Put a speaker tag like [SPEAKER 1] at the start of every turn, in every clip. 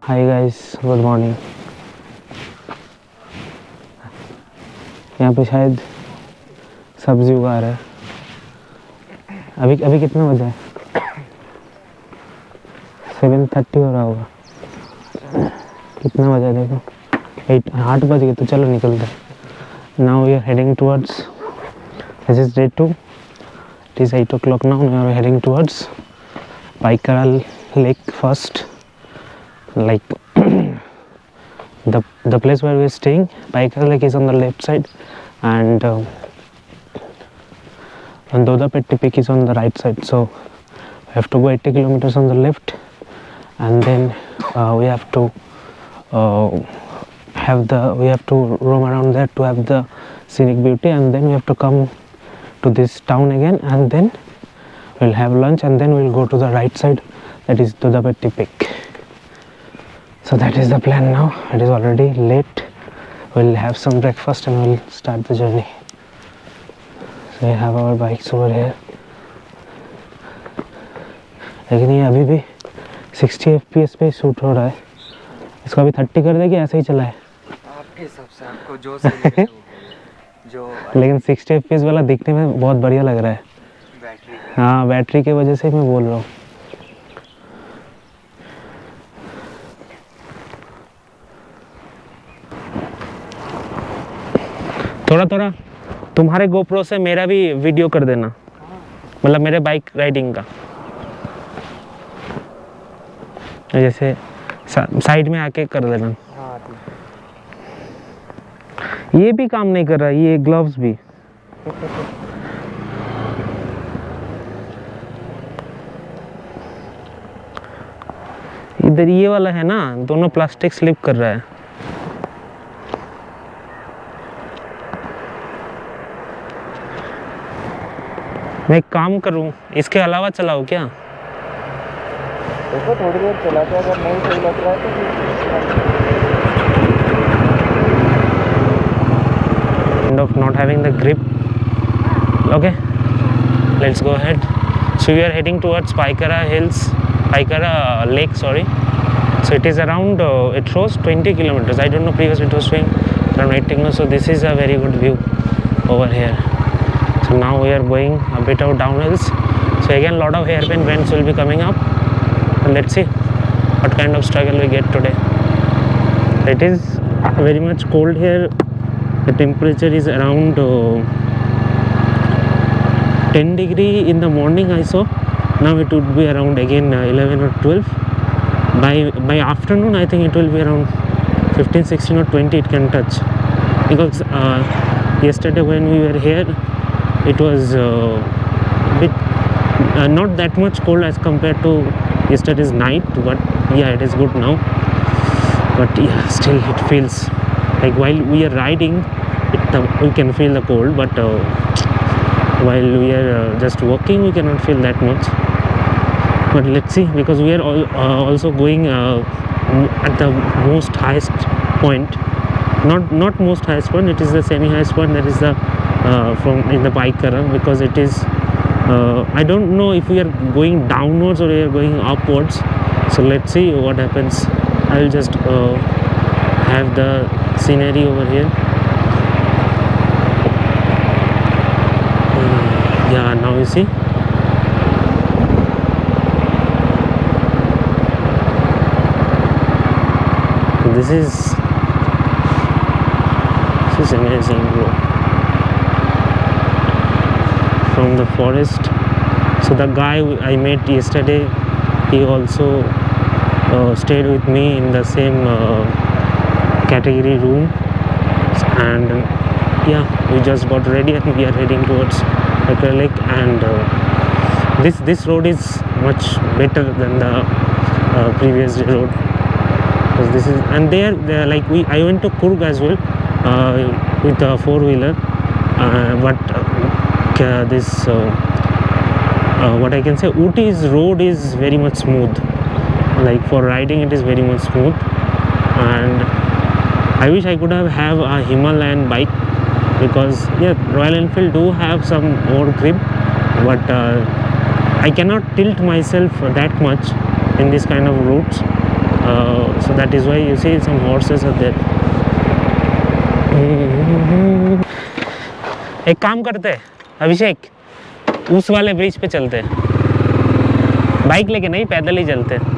[SPEAKER 1] Hi guys, good morning. यहाँ पे शायद सब्जी उगा रहा है। अभी अभी कितना बजा है? 7:30 हो रहा होगा। कितना बजा देखो, 8 बज गए। तो चलो निकलते हैं। Now we are heading towards, this is day 2, it is 8 o'clock now. We are heading towards Paikara Lake first. Like the place where we are staying, Paikara Lake is on the left side, and Dodapetti Peak is on the right side. So we have to go 80 kilometers on the left, and then we have to we have to roam around there to have the scenic beauty, and then we have to come to this town again, and then we'll have lunch, and then we'll go to the right side, that is Dodapetti Peak. So that is the plan now. It is already late. We'll have some breakfast and we'll start the journey. So we have our bikes over here. लेकिन ये अभी भी 60 FPS पे shoot हो रहा है। इसको अभी 30 कर दे कि ऐसे ही चला है?
[SPEAKER 2] आपके हिसाब से आपको जो सही लगे जो
[SPEAKER 1] लेकिन 60 FPS वाला दिखने में बहुत बढ़िया लग रहा है।
[SPEAKER 2] बैटरी,
[SPEAKER 1] हाँ, बैटरी की वजह से मैं बोल रहा हूँ। थोड़ा थोड़ा तुम्हारे गोप्रो से मेरा भी वीडियो कर देना, मतलब मेरे बाइक राइडिंग का। जैसे साइड में आके कर देना।
[SPEAKER 2] हाँ ठीक
[SPEAKER 1] ये भी काम नहीं कर रहा, ये ग्लव्स भी। इधर ये वाला है ना, दोनों प्लास्टिक स्लिप कर रहा है। मैं एक काम करूं, इसके अलावा चलाऊं क्या?
[SPEAKER 2] देखो थोड़ी देर चला के अगर नहीं सही लग रहा है तो
[SPEAKER 1] End of not having the grip. Okay, let's go ahead. So we are heading towards Paikara Lake, sorry. So it is around, it shows 20 kilometers. I don't know, previously it was showing around 8 kilometers. So this is a very good view over here. So now we are going a bit of downhills. So again, lot of hairpin bends will be coming up, and let's see what kind of struggle we get today. It is very much cold here. The temperature is around 10 degree in the morning I saw. Now it would be around again 11 or 12. By afternoon I think it will be around 15, 16 or 20 it can touch. Because yesterday when we were here, it was bit not that much cold as compared to yesterday's night, but yeah, it is good now. But yeah, still it feels like while we are riding we can feel the cold, but while we are just walking we cannot feel that much. But let's see, because we are also going at the most highest point, not most highest point, it is the semi highest point, that is the from in the Paikara, because it is I don't know if we are going downwards or we are going upwards. So let's see what happens. I will just have the scenery over here. Yeah, now you see. This is amazing, bro. From the forest. So the guy I met yesterday, he also stayed with me in the same category room, and yeah, we just got ready and we are heading towards Paikara Lake. And this road is much better than the previous road, because this is, and there like I went to Kurg as well with a 4-wheeler, but this what I can say, Ooty's road is very much smooth. Like for riding it is very much smooth, and I wish I could have a Himalayan bike, because yeah, Royal Enfield do have some more grip, but I cannot tilt myself that much in this kind of routes, so that is why you see some horses are there. एक काम करते हैं अभिषेक, उस वाले bridge पे चलते हैं, bike लेके नहीं, पैदल ही चलते हैं.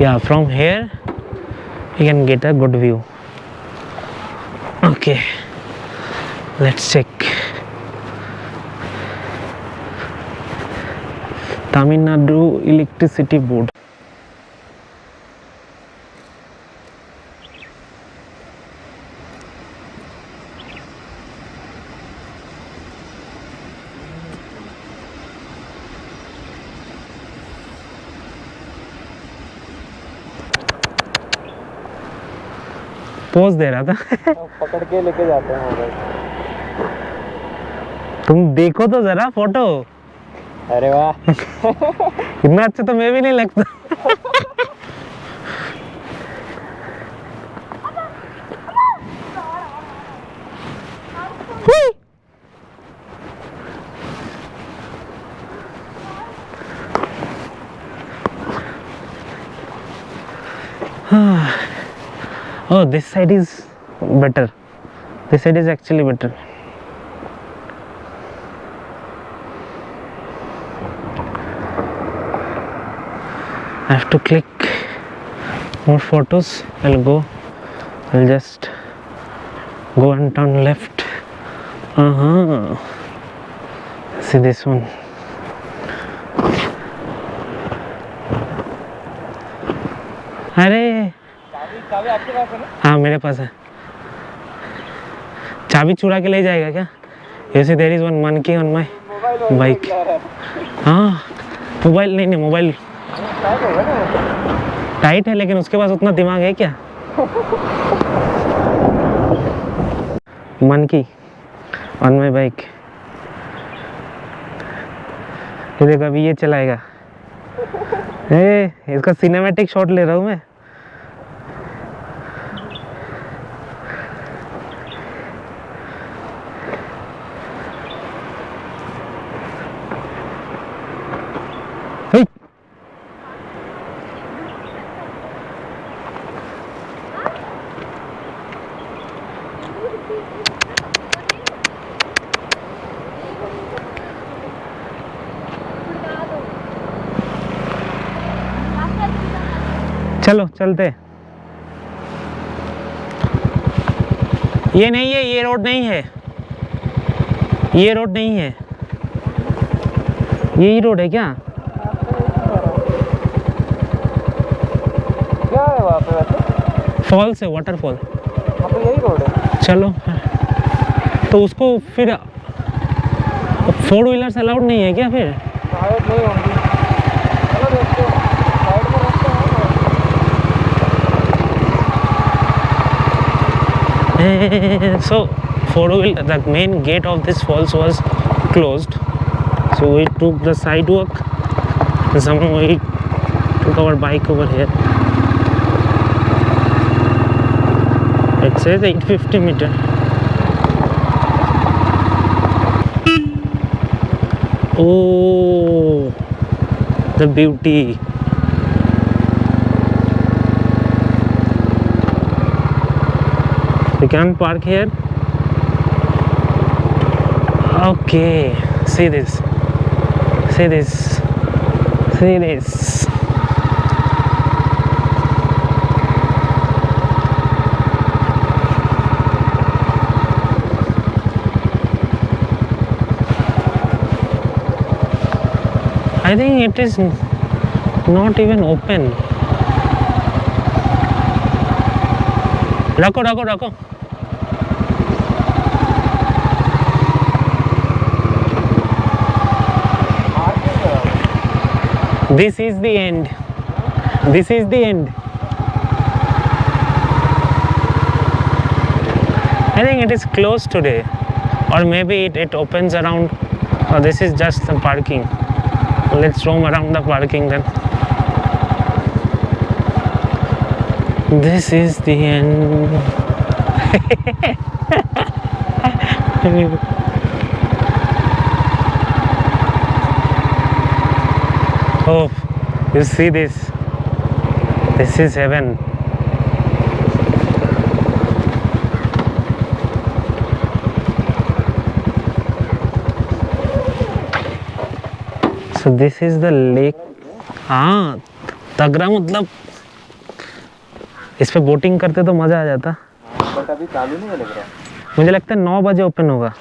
[SPEAKER 1] Yeah, from here you can get a good view. Okay, let's check. Tamil Nadu Electricity Board. Pose दे रहा था.
[SPEAKER 2] पकड़ के लेके जाते हैं मोबाइल.
[SPEAKER 1] तुम देखो तो जरा फोटो.
[SPEAKER 2] अरे वाह.
[SPEAKER 1] इतना अच्छा तो मैं भी नहीं लगता. Oh, this side is better. This side is actually better. I have to click more photos. I'll just go and turn left. See this one. अरे
[SPEAKER 2] चाबी आपके पास है ना?
[SPEAKER 1] हाँ मेरे पास है. चाबी चुरा के ले जाएगा क्या? You see there is one monkey on my bike. हाँ मोबाइल नहीं, मोबाइल टाइट है, लेकिन उसके पास उतना दिमाग है क्या? monkey on my bike. ये देखो अभी ये चलाएगा. इसका सिनेमैटिक शॉट ले रहा हूँ मैं. चलो चलते. ये नहीं है, ये रोड नहीं है, ये रोड नहीं है. यही रोड है क्या?
[SPEAKER 2] क्या है वहाँ पे वैसे?
[SPEAKER 1] फॉल्स है, वाटरफॉल.
[SPEAKER 2] वहाँ पे यही रोड है.
[SPEAKER 1] चलो तो उसको फिर 4 व्हीलर्स अलाउड नहीं है क्या फिर?
[SPEAKER 2] शायद नहीं होंगी. चलो देखते हैं. साइड में रास्ता है.
[SPEAKER 1] So 4-wheeler, the main gate of this falls was closed, so we took the sidewalk and somehow we took our bike over here. It says 850 meter. Oh, the beauty. We can park here. Okay, see this. See this. See this. I think it is not even open. रखो रखो रखो. This is the end. This is the end. I think it is closed today, or maybe it opens around. Oh, this is just the parking. Let's roam around the parking then. This is the end. Oh, you see this? This is heaven. So this is the lake. हाँ, तगरा मतलब इस पे boating करते तो मजा आ जाता।
[SPEAKER 2] But अभी चालू नहीं है लग रहा।
[SPEAKER 1] मुझे लगता है 9 बजे ओपन होगा।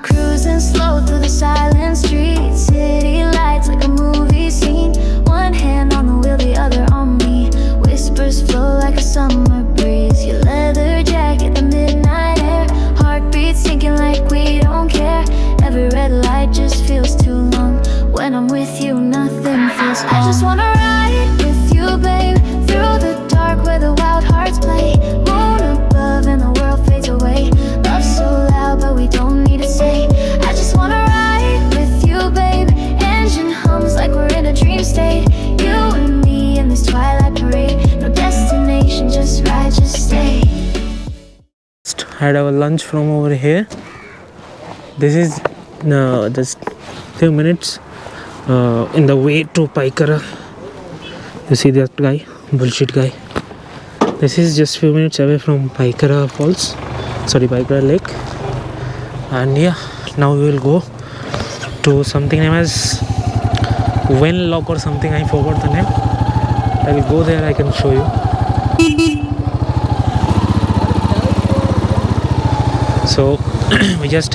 [SPEAKER 3] Cruising slow through the silent streets, city lights like a movie scene. One hand on the wheel, the other on me. Whispers flow like a summer breeze. Your leather jacket, the midnight air. Heartbeat sinking like we don't care. Every red light just feels too long. When I'm with you, nothing feels wrong. I just wanna ride with you, babe, through the dark where the wild hearts play. Moon above and the world fades away. Love so loud, but we don't need to say. I just wanna ride with you, babe. Engine hums like we're in a dream state. You and me in this twilight parade. No destination, just ride, just stay.
[SPEAKER 1] Had our lunch from over here. This is just few minutes in the way to Paikara. You see that guy, bullshit guy. This is just few minutes away from Paikara Falls, sorry, Paikara Lake. And yeah, now we will go to something named as Wen Lock or something. I forgot the name. I will go there. I can show you. So I just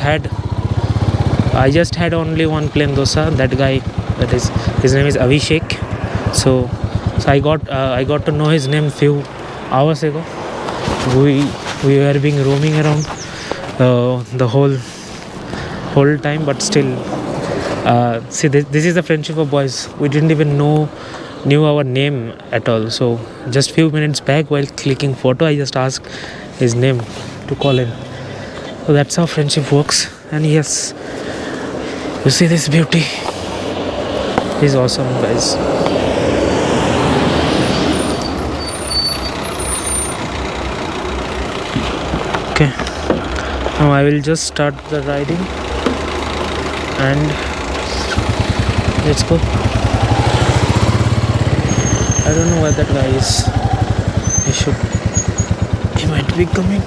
[SPEAKER 1] had only one plain dosa. That guy, that is, his name is Abhishek. So I got to know his name few hours ago. We were being roaming around the whole time, but still, see, this is the friendship of boys. We didn't even knew our name at all. So just few minutes back, while clicking photo, I just asked his name to call him. So that's how friendship works. And yes, you see this beauty. He's awesome, guys. Okay, now I will just start the riding and let's go. I don't know where that guy is. He might be coming.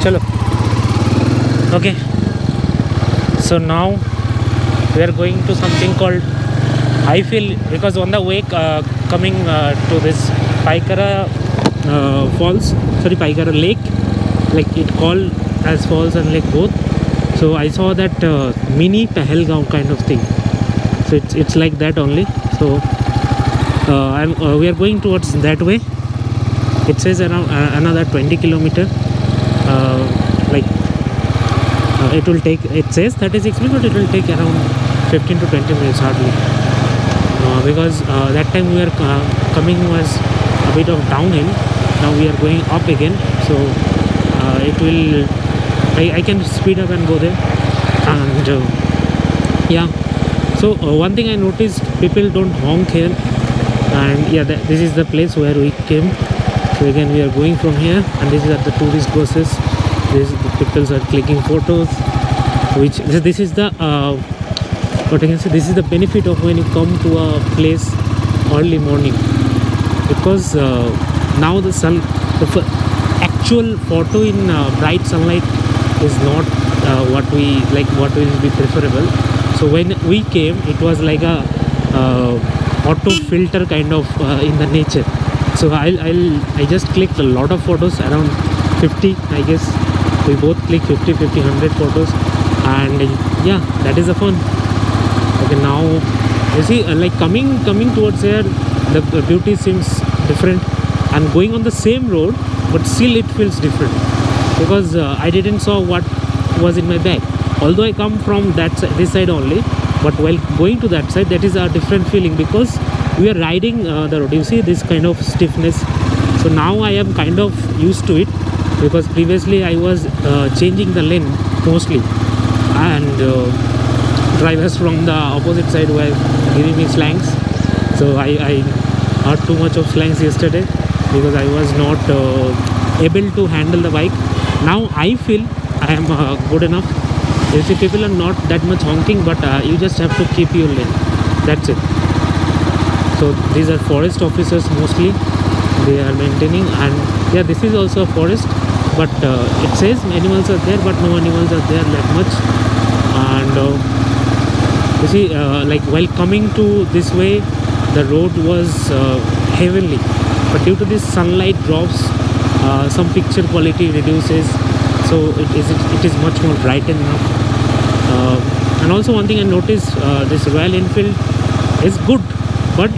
[SPEAKER 1] Chalo. Okay, so now we are going to something called, I feel, because on the way coming to this Paikara Falls, sorry, Paikara Lake, like it called as falls and lake both. So I saw that mini Pahalgaon kind of thing. So it's like that only. So we are going towards that way. It says around another 20 kilometer. It will take, it says 36 minutes, but it will take around 15 to 20 minutes hardly. Because that time we were coming was a bit of downhill. Now we are going up again. So it will, I can speed up and go there. And yeah. So one thing I noticed, people don't honk here. And yeah, this is the place where we came. So again, we are going from here, and this is at the tourist buses. The people are clicking photos, which this is the what I can say, this is the benefit of when you come to a place early morning, because now the actual photo in bright sunlight is not what will be preferable. So when we came, it was like a auto filter kind of in the nature. So I just clicked a lot of photos, around 50, I guess. We both click 50, 100 photos, and yeah, that is the fun. Okay, now you see, like coming towards here, the beauty seems different, and going on the same road, but still it feels different, because I didn't saw what was in my bag. Although I come from this side only, but while going to that side, that is a different feeling, because we are riding the road. You see this kind of stiffness. So now I am kind of used to it, because previously I was changing the lane mostly, and drivers from the opposite side were giving me slangs. So I heard too much of slangs yesterday, because I was not able to handle the bike. Now I feel I am good enough. You see, people are not that much honking, but you just have to keep your lane. That's it. So these are forest officers mostly. They are maintaining, and yeah, this is also a forest, but it says animals are there, but no animals are there that much. And you see, like while coming to this way, the road was heavenly, but due to this sunlight drops, some picture quality reduces, so it is much more brightened now. And also one thing I noticed, this Royal Enfield is good, but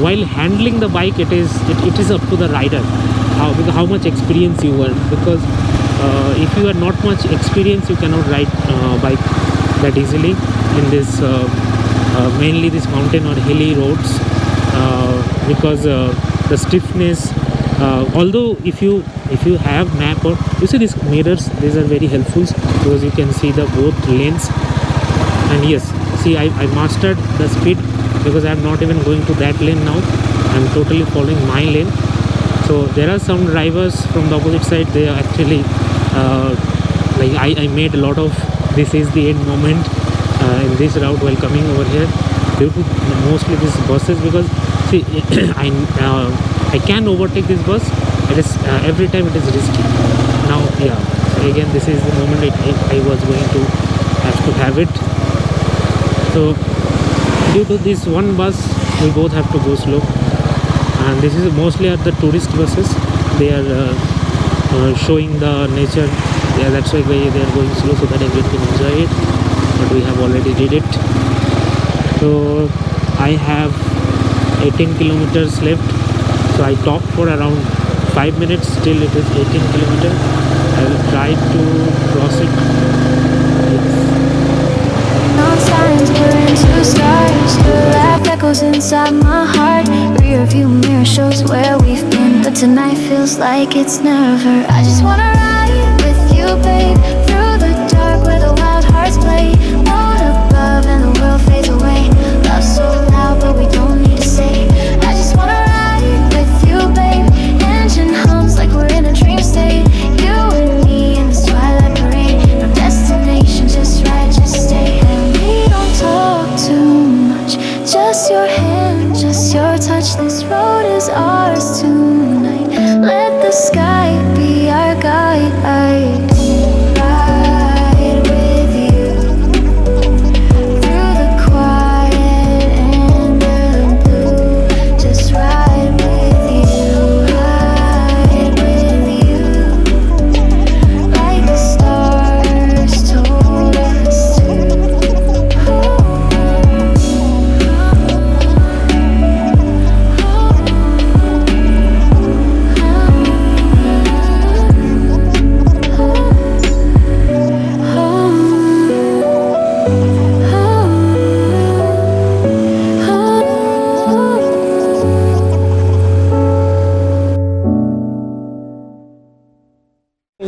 [SPEAKER 1] while handling the bike, it is up to the rider how much experience you are, because if you are not much experienced, you cannot ride bike that easily in this mainly this mountain or hilly roads, because the stiffness, although if you have map, or you see these mirrors, these are very helpful, because you can see the both lanes. And yes, see, I mastered the speed, because I am not even going to that lane now. I am totally following my lane. So there are some drivers from the opposite side, they are actually like I made a lot of this is the end moment in this route while coming over here, due to mostly these buses, because see I can overtake this bus. It is every time it is risky. Now yeah, so again this is the moment I was going to have it. So due to this one bus, we both have to go slow, and this is mostly at the tourist buses. They are showing the nature. Yeah, that's why they are going slow, so that everyone can enjoy it. But we have already did it. So I have 18 kilometers left. So I talked for around 5 minutes. Still it is 18 kilometers. I will try to cross it.
[SPEAKER 3] Signs we're into stars. Your laugh echoes inside my heart. Rear view mirror shows where we've been, but tonight feels like it's never. I just wanna ride with you, babe, through the dark where the wild hearts play. Moon above and the world fades away. Love so loud, but we don't need to say. I just wanna ride with you, babe. Engine hums like we're in a dream state. You and me in this twilight parade. No destination, just ride, just stay. Talk too much, just your hand, just your touch. This road is ours tonight. Let the sky be our guide. I ride with you through the quiet and the blue. Just ride with you, ride with you, like the stars told us to.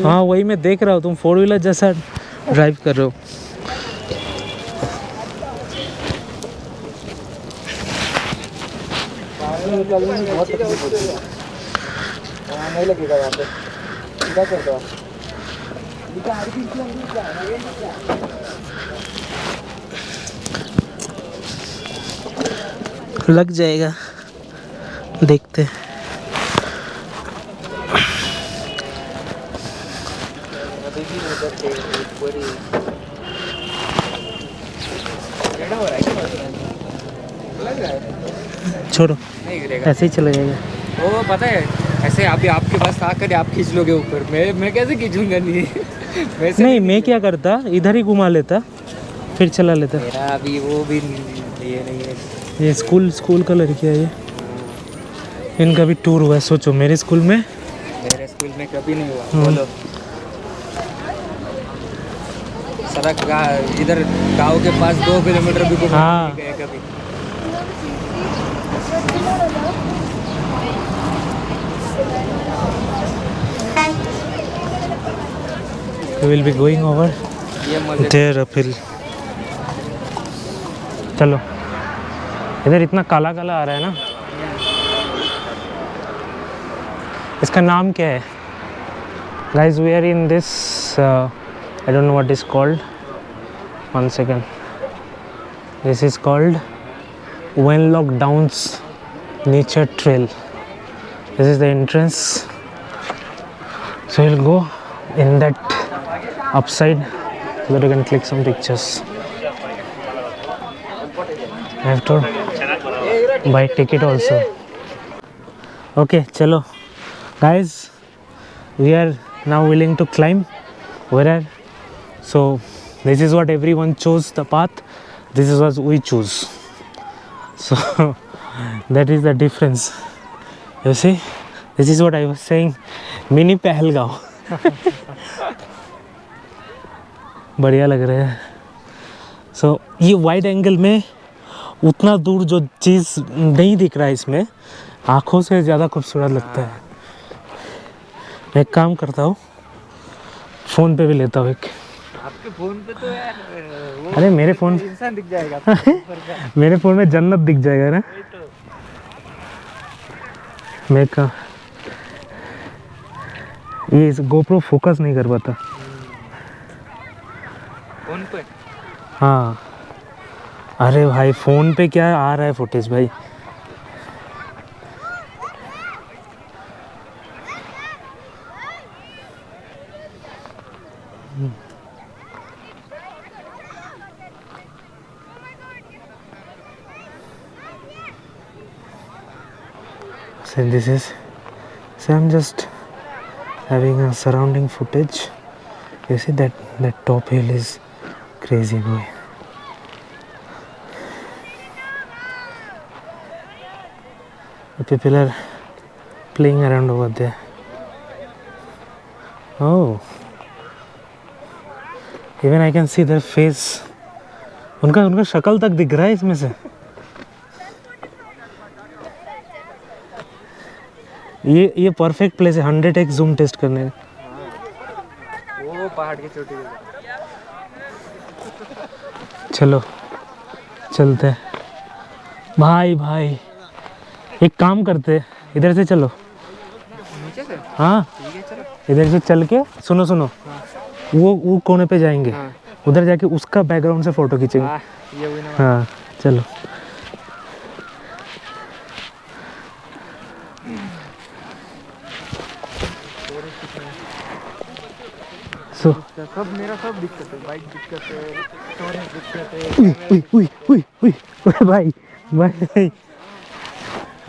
[SPEAKER 1] हाँ वही मैं देख रहा हूँ, तुम 4 wheeler जैसा drive कर रहे हो.
[SPEAKER 2] नहीं लगेगा यहाँ पे. क्या करता है?
[SPEAKER 1] लग जाएगा, देखते. छोड़ो, ऐसे ही चला जाएगा.
[SPEAKER 2] वो पता है, ऐसे अभी आपके पास आकर आप खींच लोगे ऊपर. मैं कैसे खींचूंगा? नहीं
[SPEAKER 1] मैं क्या करता, इधर ही घुमा लेता, फिर चला लेता.
[SPEAKER 2] मेरा अभी वो भी ये नहीं है.
[SPEAKER 1] ये स्कूल का लड़की है, ये इनका भी टूर हुआ है. सोचो मेरे स्कूल में
[SPEAKER 2] कभी नहीं हुआ. बोलो, सड़क इधर गांव के पास 2 किलोमीटर भी घुमा नहीं गए कभी.
[SPEAKER 1] we will be going over
[SPEAKER 2] ये मजे
[SPEAKER 1] there uphill. चलो, इधर इतना काला काला आ रहा है ना, इसका नाम क्या है? Guys, we are in this, I don't know what is called. One second. This is called Wenlock Downs Nature Trail. This is the entrance. So we'll go in that upside so that you can click some pictures. I have to buy ticket also. Okay, chalo. Guys, we are now willing to climb. Where? So this is what everyone chose the path. This is what we choose. So that is the difference. You see, this is what I was saying. Mini Pahalgaon. बढ़िया लग रहा है. So ये wide angle में उतना दूर जो चीज़ नहीं दिख रहा है इसमें, आँखों से ज़्यादा खूबसूरत लगता है. मैं एक काम करता हूँ, फ़ोन पे भी लेता हूँ एक.
[SPEAKER 2] आपके फोन पे तो यार वो
[SPEAKER 1] अरे मेरे फ़ोन
[SPEAKER 2] इंसान दिख जाएगा आपको ऊपर का।
[SPEAKER 1] मेरे फ़ोन में जन्नत दिख जाएगा ना. मैं का ये GoPro फोकस नहीं कर पाता.
[SPEAKER 2] फोन पे
[SPEAKER 1] हाँ, अरे भाई फ़ोन पे क्या आ रहा है फुटेज भाई. So this is, so I'm just having a surrounding footage. You see that top hill is crazy boy. The people are playing around over there. Oh, even I can see their face. उनका शक्ल तक दिख रहा है इसमें से. ये perfect place है 100x जूम टेस्ट करने.
[SPEAKER 2] वो पहाड़ की चोटी पे
[SPEAKER 1] चलो चलते हैं भाई. एक काम करते हैं, इधर से चलो.
[SPEAKER 2] नीचे से
[SPEAKER 1] हाँ,
[SPEAKER 2] ठीक है चलो.
[SPEAKER 1] इधर से चल के सुनो वो कोने पे जाएंगे.
[SPEAKER 2] हाँ।
[SPEAKER 1] उधर जाके उसका बैकग्राउंड से फोटो खींचेंगे.
[SPEAKER 2] ये हुई ना.
[SPEAKER 1] हाँ चलो. So,
[SPEAKER 2] सब मेरा सब दिक्कत है. बाइक दिक्कत है, स्टोरेज दिक्कत है.
[SPEAKER 1] उई भाई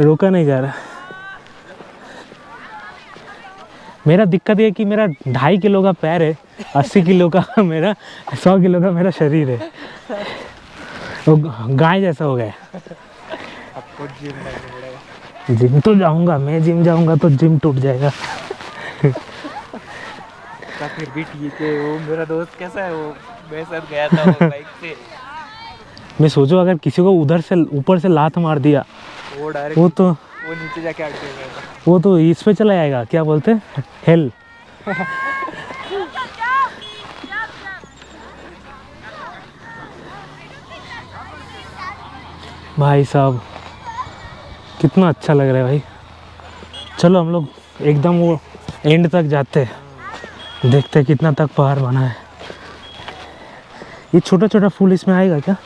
[SPEAKER 1] रोका नहीं जा रहा. मेरा दिक्कत ये कि मेरा 2.5 किलो का पैर है, 80 किलो का मेरा 100 किलो का मेरा शरीर है. वो गाय जैसा हो गया.
[SPEAKER 2] आपको जिम करना पड़ेगा.
[SPEAKER 1] जिम तो जाऊंगा मैं, जिम जाऊंगा तो जिम टूट जाएगा.
[SPEAKER 2] फिर भी ठीक है. वो मेरा दोस्त कैसा है, वो मेरे साथ गया था वो बाइक से.
[SPEAKER 1] मैं सोचो अगर किसी को उधर से ऊपर से लात मार दिया,
[SPEAKER 2] वो डायरेक्ट
[SPEAKER 1] वो
[SPEAKER 2] नीचे जाके अटक गया था.
[SPEAKER 1] वो तो इस पे चला जाएगा, क्या बोलते हैं, हेल. भाई साहब कितना अच्छा लग रहा है भाई. चलो हम लोग एकदम वो एंड तक जाते हैं, देखते हैं कितना तक पहाड़ बना है. ये छोटा छोटा फूल इसमें आएगा क्या?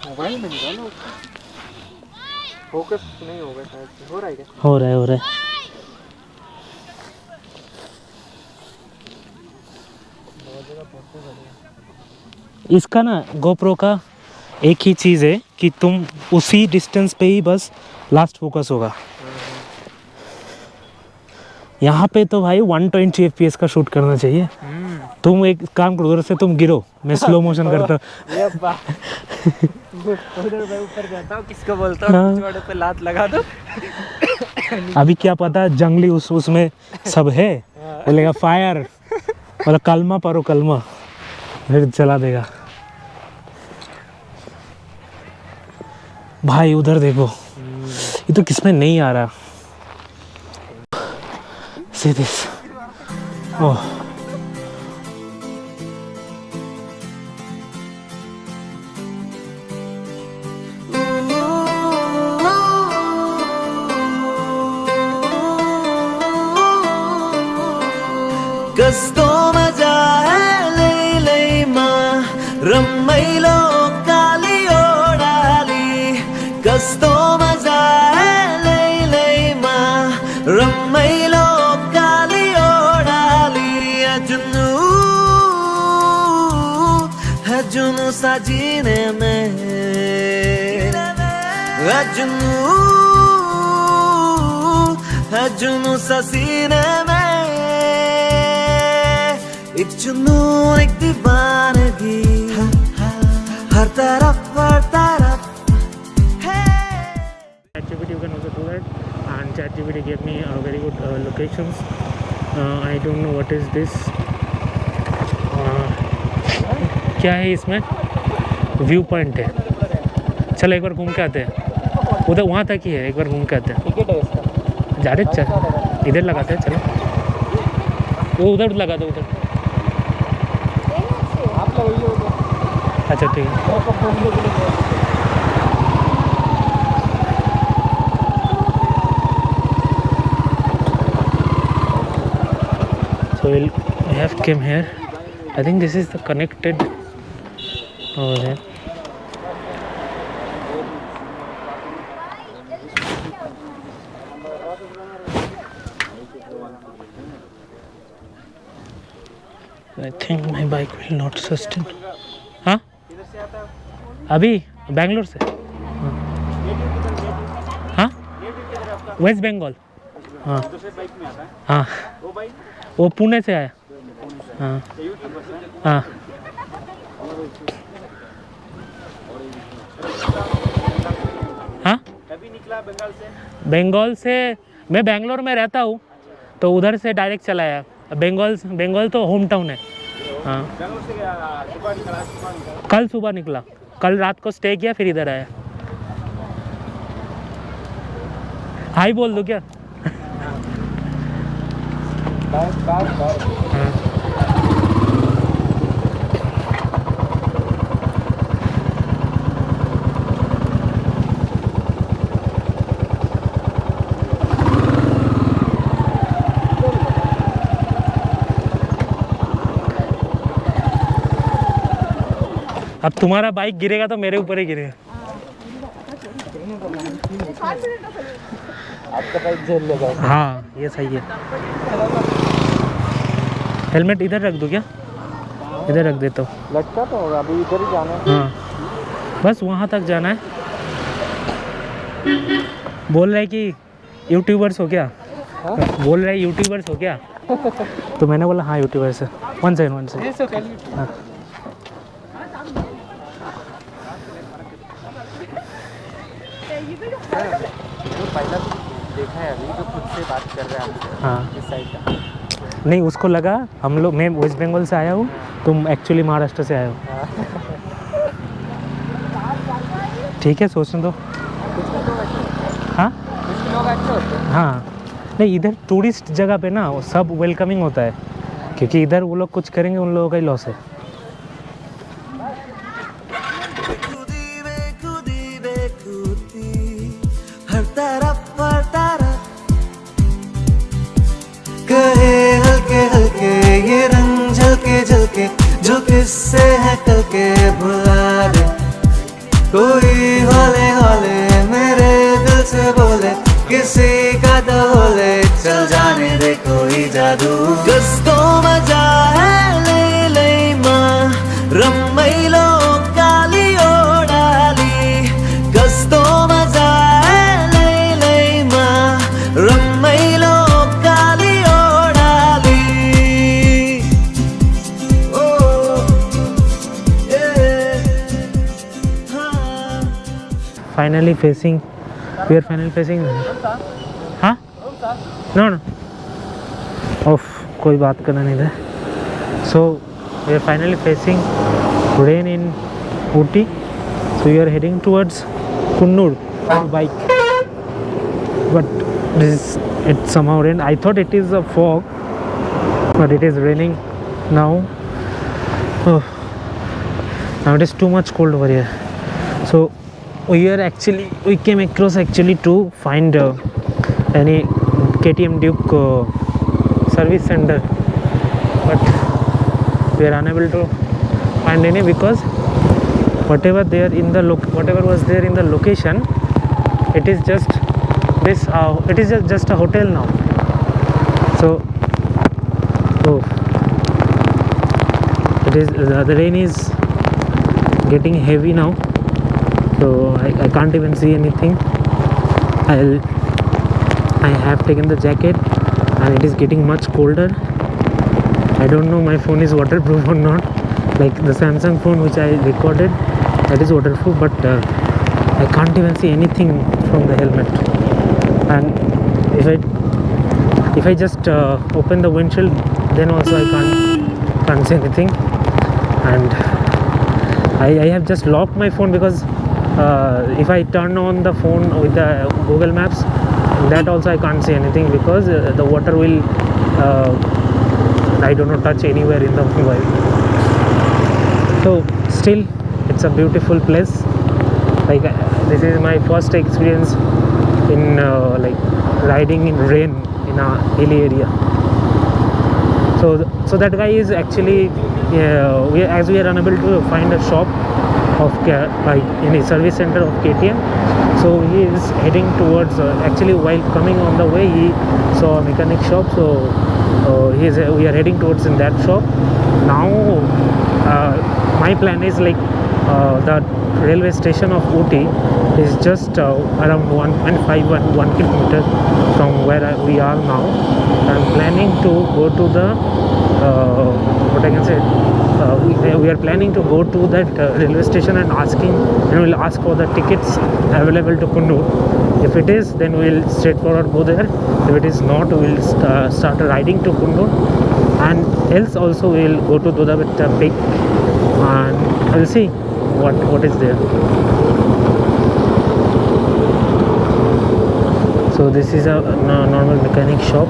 [SPEAKER 2] मोबाइल में निकालो. फोकस नहीं होगा शायद. हो रहा है क्या?
[SPEAKER 1] हो रहा है. इसका ना GoPro का एक ही चीज़ है कि तुम उसी डिस्टेंस पे ही बस लास्ट फोकस होगा. यहाँ पे तो भाई 120 FPS का शूट करना चाहिए. तुम एक काम करो, उधर से तुम गिरो, मैं स्लो मोशन करता हूँ.
[SPEAKER 2] ये बात. उधर मैं ऊपर जाता हूँ, किसको बोलता हूँ पिछवाड़े पे लात लगा दो.
[SPEAKER 1] अभी क्या पता जंगली उसमें सब है, बोलेगा फायर, मतलब कलमा पढ़ो कलमा, फिर चला देगा. भाई उधर देखो, ये तो किसमें नहीं आ रहा. See this. Oh,
[SPEAKER 4] कस्तो मजा है लैलैमा रमाइलो काली ओडाली कस्तो मजा है लैलैमा रमाइलो काली ओडाली जुनू साजीने में जुनू ससीने में एक जुनून एक दीवानगी हर तरफ
[SPEAKER 1] ChatGPT, you can also do that, and ChatGPT gave me very good locations. I don't know what is this. क्या है इसमें? व्यू पॉइंट है. चलो एक बार घूम के आते हैं. उधर वहाँ तक ही है, एक बार घूम के आते हैं.
[SPEAKER 2] टिकट है इसका
[SPEAKER 1] जा रहे चल इधर लगाते हैं. चलो वो उधर लगा दो उधर.
[SPEAKER 2] आप लगाइए उधर
[SPEAKER 1] अच्छा ठीक है. So we have came here. I think this is the connected over there. I think my bike will not sustain. हाँ? अभी बैंगलोर से. हाँ? वेस्ट बंगाल. हाँ. हाँ. वो पुणे से आया. हाँ. हाँ. हाँ?
[SPEAKER 2] कभी निकला बंगाल से?
[SPEAKER 1] बंगाल से मैं बैंगलोर में रहता हूँ तो उधर से डायरेक्ट चला आया. बंगाल तो होम टाउन है. हाँ.
[SPEAKER 2] बैंगलोर से सुबह निकला
[SPEAKER 1] कल सुबह निकला. कल रात को स्टे किया फिर इधर आया. हाई बोल दो क्या?
[SPEAKER 2] बार
[SPEAKER 1] हाँ. अब तुम्हारा बाइक गिरेगा तो मेरे ऊपर ही गिरेगा.
[SPEAKER 2] आपका बाइक झेल लेगा.
[SPEAKER 1] हाँ ये सही है. हेलमेट इधर रख दो क्या? इधर रख देता हूँ.
[SPEAKER 2] लटका तो होगा अभी इधर ही जाना है.
[SPEAKER 1] हाँ बस वहाँ तक जाना है. बोल रहा है कि यूट्यूबर्स हो क्या?
[SPEAKER 2] हाँ?
[SPEAKER 1] बोल रहा है यूट्यूबर्स हो क्या? तो मैंने बोला हाँ यूट्यूबर्स है. One second. हाँ.
[SPEAKER 2] जो पहला देखा है अभी जो खुद से बात कर रहा है.
[SPEAKER 1] हाँ.
[SPEAKER 2] इस साइड का
[SPEAKER 1] नहीं उसको लगा हम लोग मैं वेस्ट बंगाल से आया हूँ तुम एक्चुअली महाराष्ट्र से आए हो. ठीक है सोचने दो. हाँ
[SPEAKER 2] कुछ लोग अच्छे होते हैं.
[SPEAKER 1] हाँ. नहीं इधर टूरिस्ट जगह पे ना वो सब वेलकमिंग होता है क्योंकि इधर वो लोग कुछ करेंगे उन लोगों का ही लॉस है.
[SPEAKER 4] हर तरफ कहे हल्के हल्के ये रंग झलके झलके जो किससे है कल के भुला दे. कोई हौले हौले मेरे दिल से बोले किसी का डोले चल जाने दे कोई जादू. कस्तो मजा है लैलैमा रमाइलो काली ओडाली कस्तो मजा है लैलैमा रमाइलो काली ओडाली. Oh
[SPEAKER 1] finally facing we are finally facing. हाँ नो ऑफ कोई बात करना नहीं था. So we are finally facing rain in Ooty. So we are heading towards Kunnur bike. But it somehow rained. I thought it is a fog, but it is raining now. Oh, now it is too much cold over here. So we came across to find any KTM Duke service center but we are unable to find any because whatever was there in the location, it is just this. It is just a hotel now. So, the rain is getting heavy now. So I can't even see anything. I have taken the jacket and it is getting much colder. I don't know my phone is waterproof or not. Like the Samsung phone which I recorded, that is waterproof, but I can't even see anything from the helmet. And if I just open the windshield, then also I can't see anything. And I have just locked my phone because if I turn on the phone with the Google Maps, that also I can't see anything because the water will I don't know touch anywhere in the mobile. So still it's a beautiful place. Like this is my first experience in like riding in rain in a hilly area. So that guy is actually as we are unable to find a shop of like any service center of KTM, so he is heading towards actually while coming on the way he saw a mechanic shop, so we are heading towards in that shop now. My plan is like the railway station of Ooty is just around 1.1 kilometer from where we are now. I'm planning to go to the what I can say, we are planning to go to that railway station and we'll ask for the tickets available to Coonoor. If it is, then we'll straightforward go there. If it is not, we'll start riding to Coonoor, and else also we'll go to Dodabetta Peak and I'll see what is there. So this is a normal mechanic shop.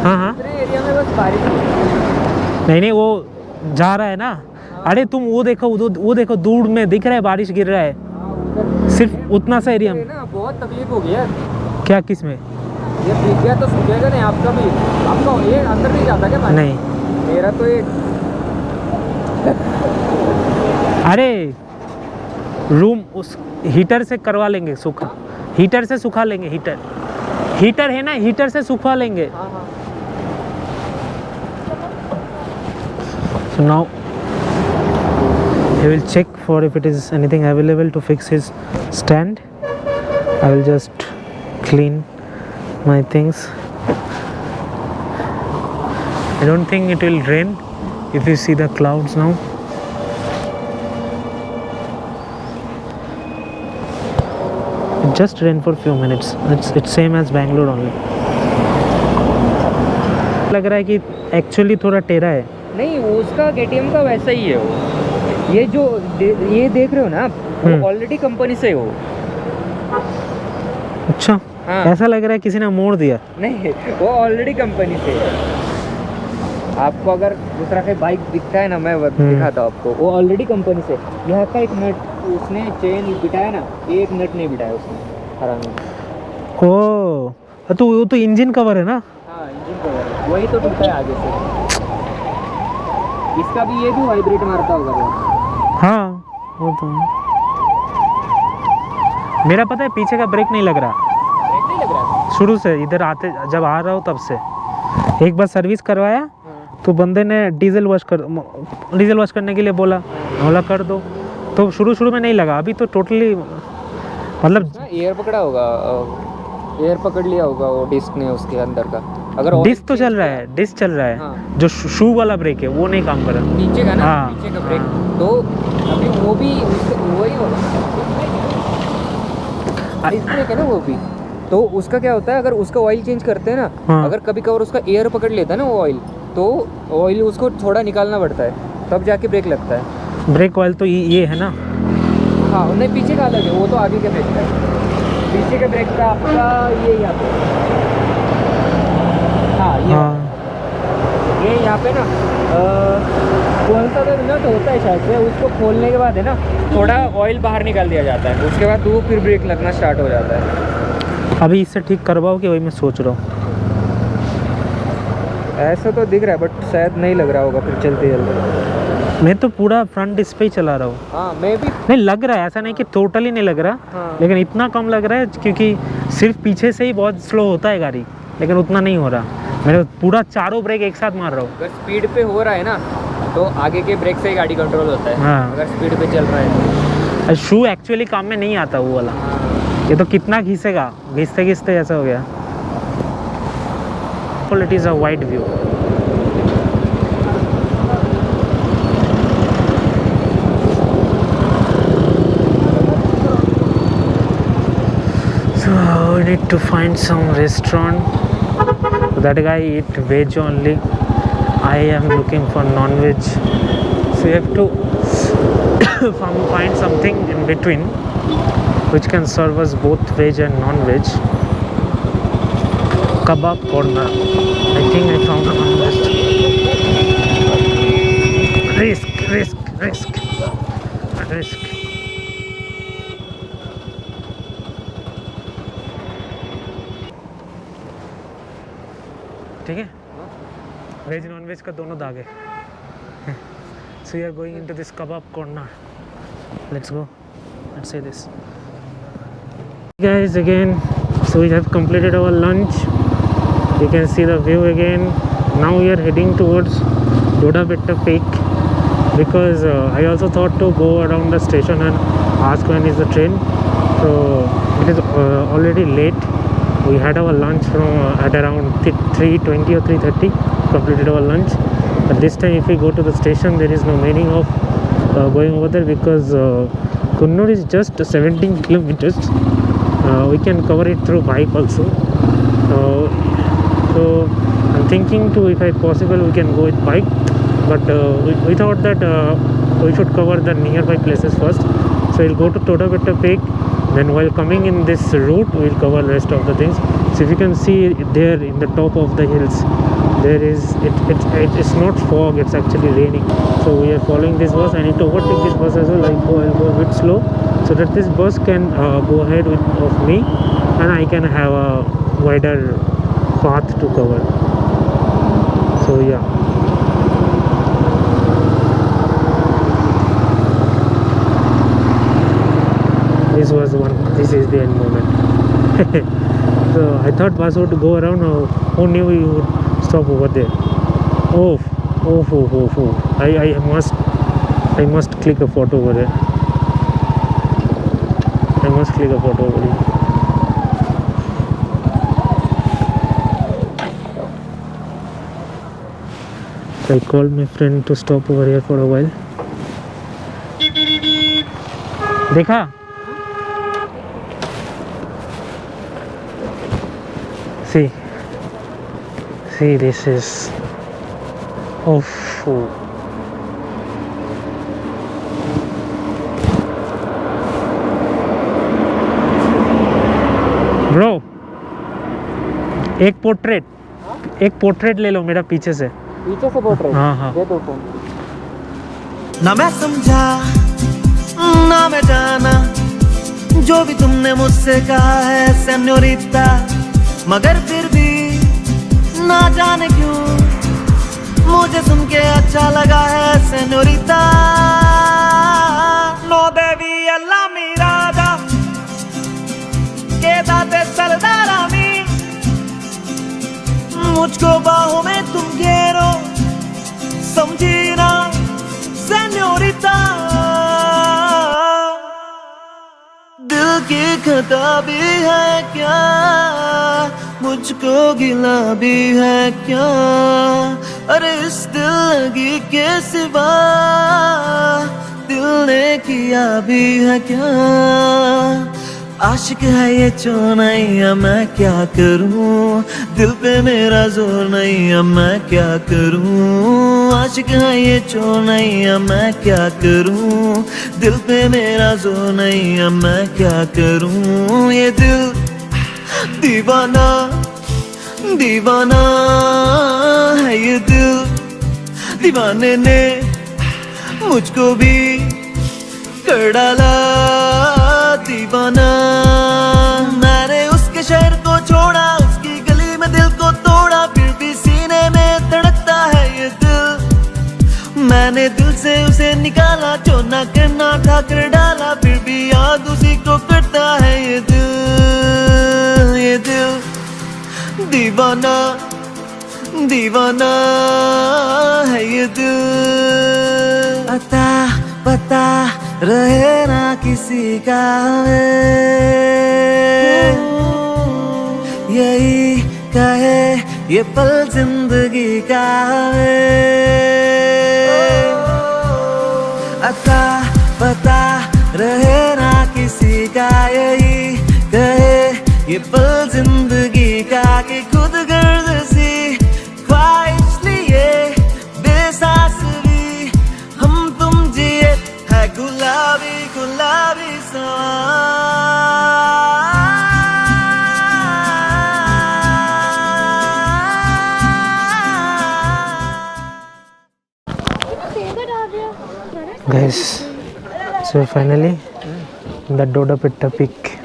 [SPEAKER 1] हाँ
[SPEAKER 2] area में बस बारिश
[SPEAKER 1] नहीं वो जा रहा है ना. अरे तुम वो देखो दूर में दिख रहा है बारिश गिर रहा है, सिर्फ उतना सा एरिया में
[SPEAKER 2] ना. बहुत तकलीफ हो गई यार.
[SPEAKER 1] क्या किस में?
[SPEAKER 2] ये भीग गया तो सूखेगा नहीं. आपका भी आपका ये अंदर नहीं जाता क्या पानी?
[SPEAKER 1] नहीं
[SPEAKER 2] मेरा तो ये
[SPEAKER 1] अरे रूम उस हीटर से करवा लेंगे सूखा. हीटर से सुखा लेंगे. हीटर है ना, हीटर से सुखवा लेंगे.
[SPEAKER 2] हाँ हाँ.
[SPEAKER 1] So now I will check for if it is anything available to fix his stand. I will just clean my things. I don't think it will rain if you see the clouds now. It just rained for few minutes. It's same as Bangalore only. लग रहा है कि actually थोड़ा टेढ़ा है.
[SPEAKER 2] नहीं उसका KTM का वैसा ही है वो. ये जो ये देख रहे हो ना आप, वो ऑलरेडी कंपनी से हो.
[SPEAKER 1] अच्छा.
[SPEAKER 2] हाँ.
[SPEAKER 1] ऐसा लग रहा है किसी ने मोड़ दिया.
[SPEAKER 2] नहीं वो ऑलरेडी कंपनी से है. आपको अगर दूसरा कोई बाइक दिखता है ना, मैं दिखाता हूँ आपको. वो ऑलरेडी कंपनी से. यहाँ का एक नट उसने चेन बिठाया ना, एक नट नहीं बिठाया उसने हरामी.
[SPEAKER 1] ओ तो वो तो इंजन कवर है ना.
[SPEAKER 2] हाँ इंजन कवर वही तो टूटा है आगे से. इसका भी ये भी वाइब्रेट मारता होगा वो.
[SPEAKER 1] हाँ वो तो मेरा पता है पीछे का ब्रेक नहीं लग रहा.
[SPEAKER 2] ब्रेक नहीं लग रहा
[SPEAKER 1] शुरू से इधर आते जब आ रहा हो तब से. एक बार सर्विस करवाया तो बंदे ने डीजल वॉश करने के लिए बोला कर दो, तो शुरू में नहीं लगा. अभी तो टोटली मतलब
[SPEAKER 2] एयर पकड़ा होगा, एयर पकड़ लिया होगा वो डिस्क ने उसके अंदर का. अगर
[SPEAKER 1] डिस्क तो चल रहा है, डिस्क चल रहा है.
[SPEAKER 2] हाँ.
[SPEAKER 1] जो शू वाला ब्रेक है वो नहीं काम कर रहा.
[SPEAKER 2] नीचे का ना.
[SPEAKER 1] हाँ.
[SPEAKER 2] नीचे का ब्रेक तो अभी वो भी वही होगा. डिस्क ब्रेक है ना वो भी. तो उसका क्या होता है, अगर उसका ऑयल चेंज करते हैं ना,
[SPEAKER 1] हाँ.
[SPEAKER 2] अगर कभी कभार उसका एयर पकड़ लेता है ना वो ऑयल, तो ऑयल उसको थोड़ा निकालना पड़ता है, तब जाके ब्रेक लगता है.
[SPEAKER 1] ब्रेक ऑयल तो ये है ना.
[SPEAKER 2] हाँ नहीं पीछे का अलग है, वो तो आगे के ब्रेक का है. पीछे के ब्रेक का आपका ये यहाँ पे. हाँ ये यहाँ पे ना कौन सा तो नट होता है शायद से, उसको खोलने के बाद है ना थोड़ा ऑयल बाहर निकाल दिया जाता है. उसके बाद वो फिर ब्रेक लगना स्टार्ट हो जाता है.
[SPEAKER 1] अभी इससे ठीक करवाओ कि वही मैं सोच रहा हूँ.
[SPEAKER 2] ऐसा तो दिख रहा है बट शायद नहीं लग रहा होगा फिर चलते चलते।
[SPEAKER 1] मैं तो पूरा फ्रंट डिस्प्ले ही चला रहा हूँ।
[SPEAKER 2] हाँ मैं भी।
[SPEAKER 1] नहीं लग रहा है, ऐसा नहीं कि टोटली नहीं लग रहा,
[SPEAKER 2] हाँ।
[SPEAKER 1] लेकिन इतना कम लग रहा है क्योंकि सिर्फ पीछे से ही बहुत स्लो होता है गाड़ी, लेकिन उतना नहीं हो रहा। मैं पूरा चारों ब्रेक एक साथ मार रहा हूँ।
[SPEAKER 2] अगर स्पीड पे हो रहा है ना तो आगे के ब्रेक से ही गाड़ी कंट्रोल होता है।
[SPEAKER 1] हाँ।
[SPEAKER 2] अगर स्पीड पे चल रहा है तो।
[SPEAKER 1] शू एक्चुअली काम में नहीं आता वो वाला। ये तो कितना घिसेगा, घिसते घिसते ऐसा हो गया। It is a wide view. So we need to find some restaurant. That guy eat veg only. I am looking for non-veg. So you have to find something in between which can serve us both veg and non-veg. Kebab corner. I think I found a non-veg. Risk. ठीक है, veg non veg का दोनों दाग है। So we are going into this kebab corner. Let's go. Let's say this. Guys, again, so we have completed our lunch. You can see the view again. Now we are heading towards Dodabetta Peak because I also thought to go around the station and ask when is the train. So it is already late. We had our lunch from at around 3:20 or 3:30. Completed our lunch. But this time, if we go to the station, there is no meaning of going over there because Kunnur is just 17 kilometers. We can cover it through bike also. So I'm thinking to, if possible, we can go with bike. But we thought that we should cover the nearby places first. So we'll go to Dodabetta Peak. Then while coming in this route, we'll cover rest of the things. So if you can see there in the top of the hills, there is it's not fog, it's actually raining. So we are following this bus. I need to overtake this bus as well. I'll go a bit slow so that this bus can go ahead of me and I can have a wider path to cover. So yeah. This is the end moment. So I thought bus would go around. Who knew you would stop over there? Oh. I must click a photo over there. I called my friend to stop over here for a while. देखा? See, this is. Oh. Bro, एक portrait ले लो मेरा पीछे से
[SPEAKER 2] portrait.
[SPEAKER 1] हाँ।
[SPEAKER 2] दे दो phone.
[SPEAKER 4] ना मैं समझा ना मैं जाना जो भी तुमने मुझसे कहा है सेन्योरिटा, मगर फिर भी ना जाने क्यों मुझे सुन के अच्छा लगा है सेन्योरिटा। नो देवी अल्लाह मीरादा के दाते सरदारामी, मुझको बाहों में तुम घेरो समझी ना सेन्योरिटा। दिल की खता भी है क्या, मुझको गिला भी है क्या, अरे इस दिल लगी के सिवा दिल ने किया भी है क्या। आशिक है ये चौनैया मैं क्या करूं, दिल पे मेरा जोर नहीं अब मैं क्या करूं। आशिक है ये चौनैया मैं क्या करूं, दिल पे मेरा जोर नहीं अब मैं क्या करूं। ये दिल दीवाना दीवाना है, ये दिल दीवाने ने मुझको भी कर डाला दीवाना। मैंने उसके शहर को छोड़ा, उसकी गली में दिल को तोड़ा, फिर भी सीने में करना था कर डाला, फिर भी याद उसी को करता है ये दिल दीवाना दीवाना है ये दिल। अता पता रहे ना किसी का हमें, यही कहे ये पल जिंदगी का हमें। अता पता रहे ना किसी का, यही कहे ये पल जिंदगी का, कि खुद गर्द सी ख्वाहिश लिए बेसास भी हम तुम जिए है गुलाबी गुलाबी
[SPEAKER 1] Guys, so finally the Doda Pitta peak.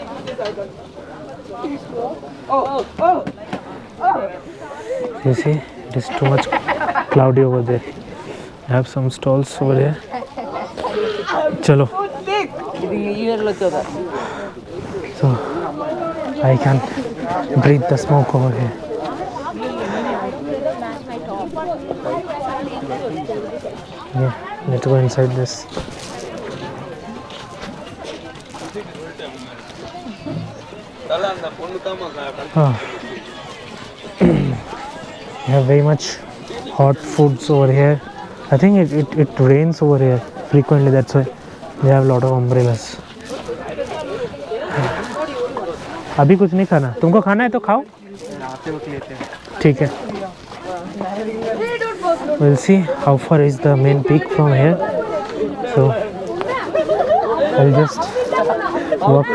[SPEAKER 1] You see, it is too much cloudy over there. I have some stalls over here. Chalo. So I can breathe the smoke over here. Yeah, let's go inside this. We have very much hot foods over here. I think it rains over here frequently, that's why they have a lot of umbrellas. अभी कुछ नहीं खाना, तुमको खाना है तो खाओ, ठीक है। We'll see how far is the main peak from here. So I'll just walk.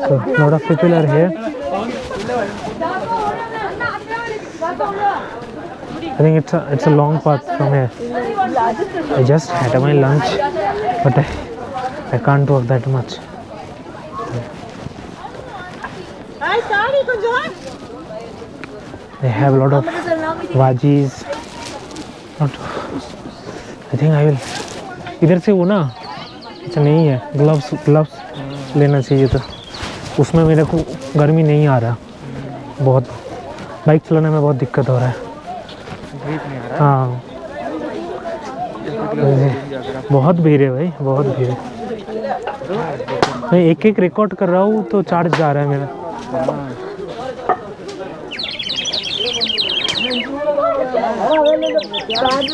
[SPEAKER 1] So a lot of people are here. I think it's a long path from here. I just had my lunch, but I can't walk that much. They have a lot of veggies. I think I will. इधर से वो ना अच्छा नहीं है, gloves लेना चाहिए था, उसमें मेरे को गर्मी नहीं आ रहा, बहुत बाइक चलाने में बहुत दिक्कत हो रहा है। हाँ बहुत भीड़ है भाई, बहुत भीड़ है। मैं एक रिकॉर्ड कर रहा हूँ तो चार्ज जा रहा है मेरा।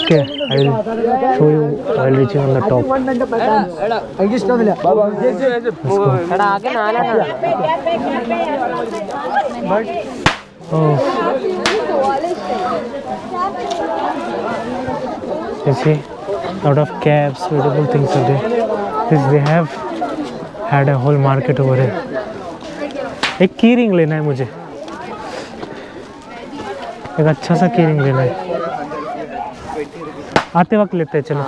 [SPEAKER 1] Okay, I will show you while reaching on the top. Oh. You see, lot of cabs, beautiful things are there. They have had a whole market over here. एक की रिंग लेना है मुझे, एक अच्छा सा की रिंग लेना है, आते वक्त लेते हैं। चलो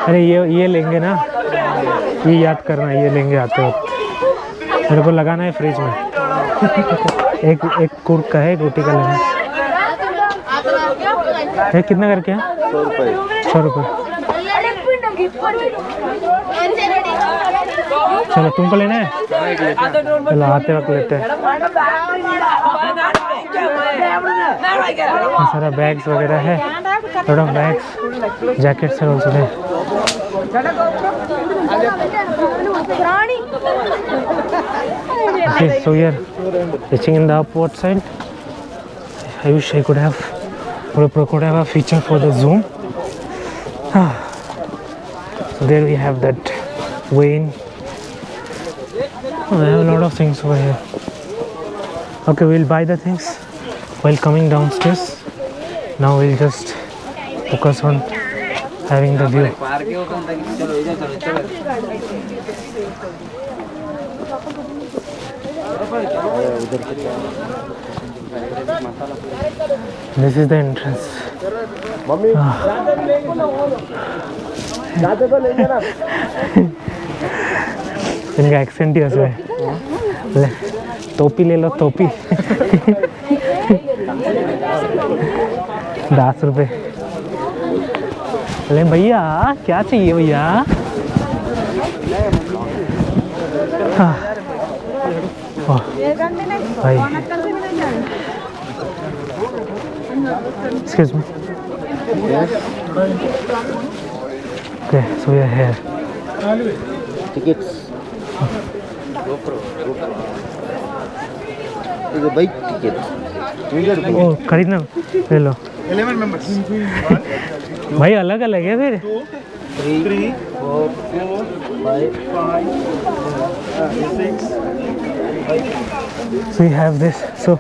[SPEAKER 1] अरे ये लेंगे ना, ये याद करना, ये लेंगे आते वक्त, मेरे को लगाना है फ्रिज में। एक कुर्क का है, गोटी का लेना है। ये कितना करके है? 100 रुपये। 100 रुपये। चलो तुमको लेना है, चलो आते वक्त लेते हैं। सारा बैग्स वगैरह है, lot of bags, jackets are also there. Okay, so we are reaching in the upward side. I wish I could have a feature for the zoom. So there we have that Wayne. Oh, I have a lot of things over here. Okay, we'll buy the things while coming downstairs. Now we'll just focus on having the view. This is the entrance. इनका accent ही ऐसा है, टोपी ले लो टोपी 10 रुपये। अरे भैया क्या चाहिए भैया? हाँ भाई excuse me. Okay, so we are here.
[SPEAKER 2] Tickets. Is a bike ticket.
[SPEAKER 1] ओ खरीदना ले लो।
[SPEAKER 5] 11 members.
[SPEAKER 1] भाई अलग अलग है फिर।
[SPEAKER 2] 3, 4, 5, 6.
[SPEAKER 1] So we have this. So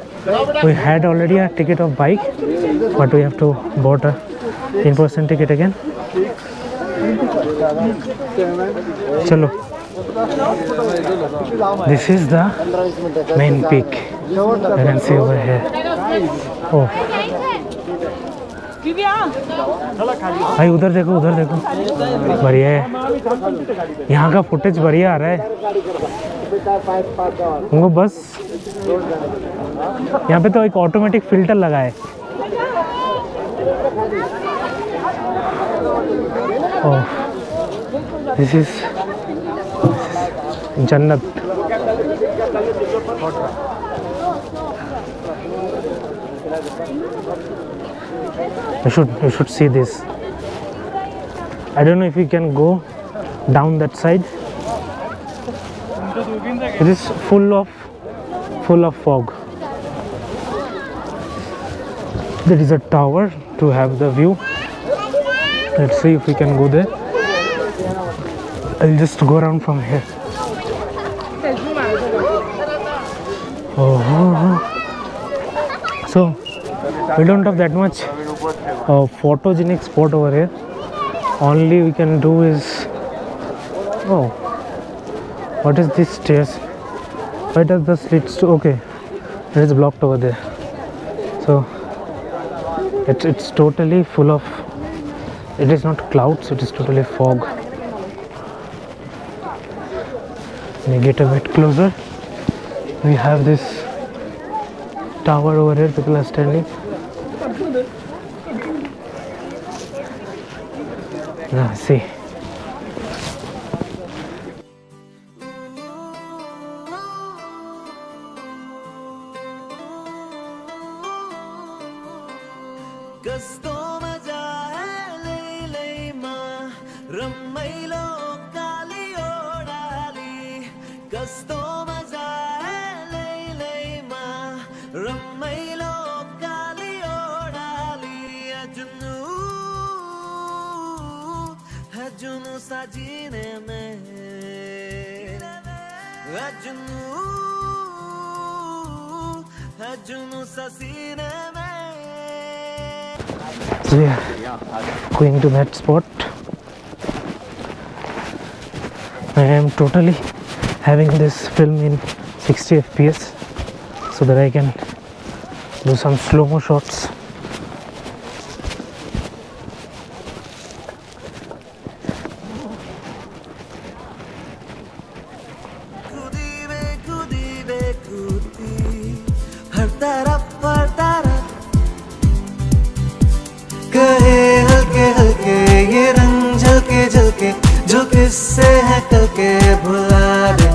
[SPEAKER 1] we had already a ticket of bike, but we have to bought a in-person ticket again. चलो, this is the main peak. You can see over here. Oh, भाई उधर देखो बढ़िया है। यहाँ का footage बढ़िया आ रहा है उनको। बस यहाँ पे तो एक ऑटोमेटिक फिल्टर लगा है। ओह, दिस इज जन्नत। You should see this. I don't know if you can go down that side. It is full of fog. There is a tower to have the view. Let's see if we can go there. I'll just go around from here. Oh. So we don't have that much photogenic spot over here. Only we can do is, oh, what is this stairs? Why does the slits? Okay, it is blocked over there. So it's totally full of. It is not clouds. It is totally fog. When you get a bit closer, we have this tower over here. People are standing. Now see.
[SPEAKER 4] कस्तो मजा है लैलैमा रम्मैलो काली ओडाली कस्तो मजा है लैलैमा रम्मैलो काली ओडाली जुनू साजीने में जुनू ससीने में।
[SPEAKER 1] So we are going to that spot. I am totally having this film in 60 fps so that I can do some slow-mo shots.
[SPEAKER 4] हर तरफ कहे हल्के हल्के ये रंग झलके झलके जो किससे है कल के भुला दे।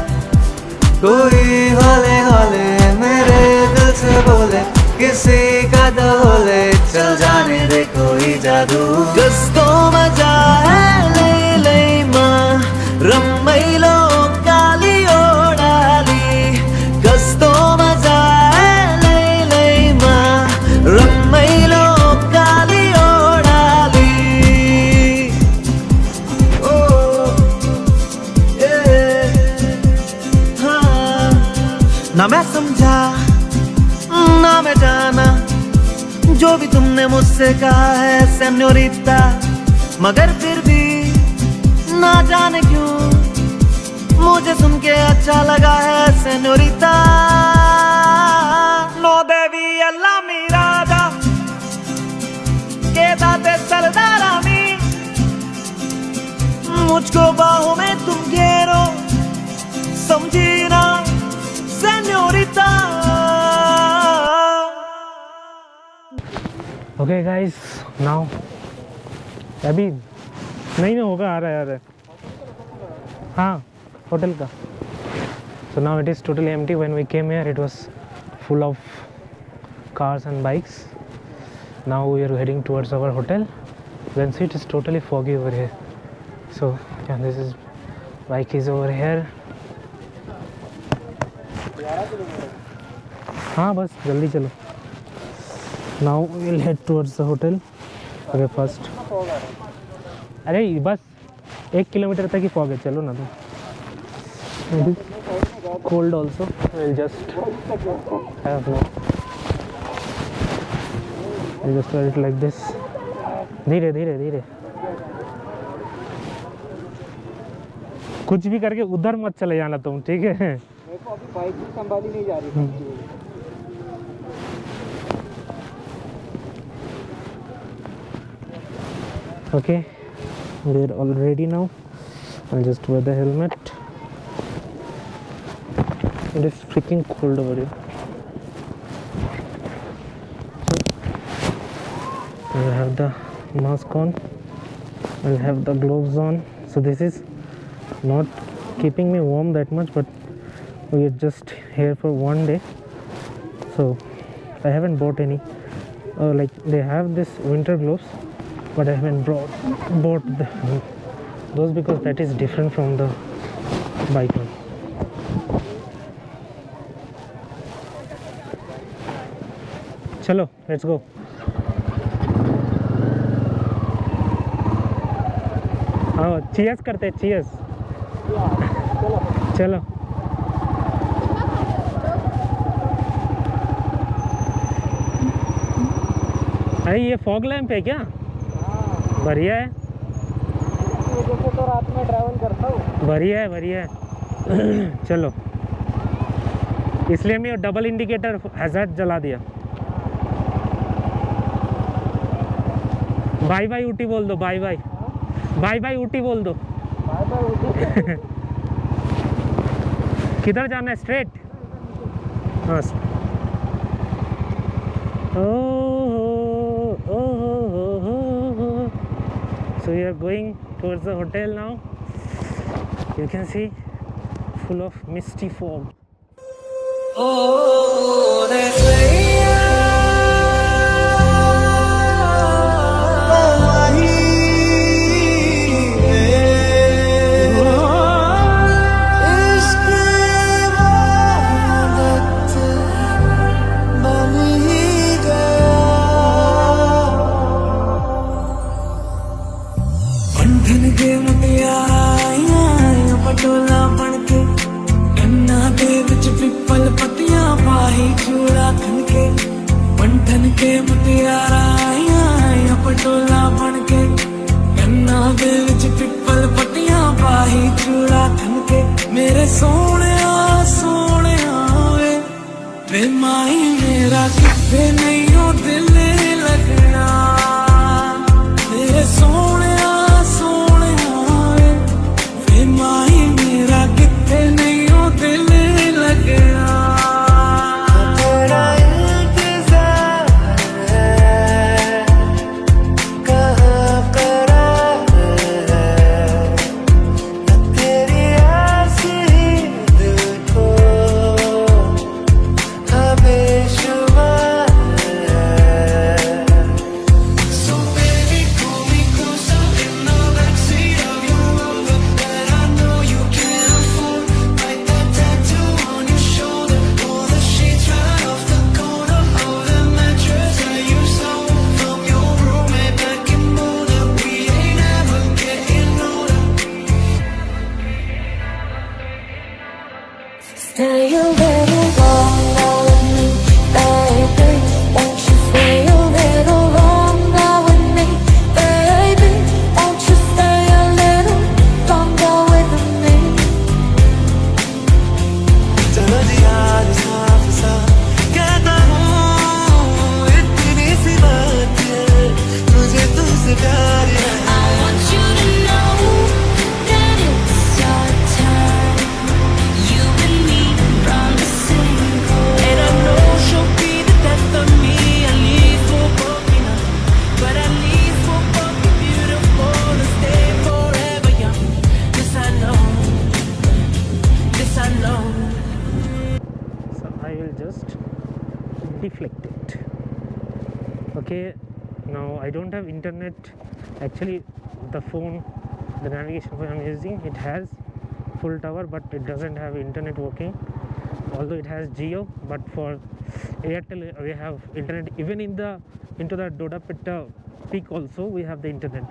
[SPEAKER 4] कोई हौले हौले मेरे दिल से बोले किसी का दौले चल जाने दे कोई जादू। कस्तो मजा है लैलैमा रम्मैलो काली ओडाली कस्तो मजा है लैलैमा रम्मैलो काली ओडाली। ओ हाँ ना मैं समझा ना मैं जाना जो भी तुमने मुझसे कहा है सेन्योरिटा, मगर फिर भी ना जाने क्यों मुझे सुन के अच्छा लगा है सेन्योरिटा। नो देवी अल्लाह मीरादा के दाते सरदारामी मुझको बाहों में तुम घेरो समझी ना सेन्योरिटा।
[SPEAKER 1] ओके गाइस, नाउ अभी नहीं ना होगा, आ रहा है हाँ होटल का. So now it is totally empty. When we came here, it was full of cars and bikes. Now we are heading towards our hotel. You can see it is totally foggy over here. So yeah, this is bike is over here. हाँ बस जल्दी चलो. Now we'll head towards the hotel. Okay, first. अरे बस 1 kilometre तक ही fog है, चलो ना तुम. Cold also. We'll just have no. We'll just wear it like this. धीरे धीरे धीरे. कुछ भी करके उधर मत चले जाना तुम, ठीक है?
[SPEAKER 2] मेरे को अभी बाइक भी संभाली नहीं जा रही थी.
[SPEAKER 1] Okay, we're all ready now. I'll just wear the helmet. It is freaking cold over here. So I'll have the mask on. I'll have the gloves on. So this is not keeping me warm that much, but we're just here for one day. So I haven't bought any. Like they have this winter gloves, but I haven't bought those because that is different from the bike one. चलो let's go. हाँ cheers करते, cheers. चलो अरे ये fog lamp है क्या? बढ़िया है.
[SPEAKER 2] जैसे तो रात में ट्रैवल करता हूँ.
[SPEAKER 1] बढ़िया है. चलो, इसलिए मैं डबल इंडिकेटर हैज़ार्ड जला दिया. बाय बाय ऊटी बोल दो. Bye bye. Bye bye Ooty बोल दो.
[SPEAKER 2] Bye bye Ooty.
[SPEAKER 1] किधर जाना है? स्ट्रेट. हाँ. So we are going towards the hotel now. You can see full of misty fog.
[SPEAKER 4] Oh, that's Patola बनके कन्ना दे विच पिपल पत्तियां पाही चूड़ा खनके पंठन के मुटियारा आया पटोला बनके कन्ना दे विच पिपल पत्तियां पाही चूड़ा खनके मेरे सोने वे माही मेरा किथे नहीं हो दिल लगना मेरे सोने वे माही मेरा किथे नहीं हो दिल लगना तेरा इंतजार है
[SPEAKER 1] don't have internet. Actually, the phone, the navigation phone I'm using, it has full tower, but it doesn't have internet working. Although it has Jio, but for Airtel we have internet. Even into the Dodapetta peak also we have the internet.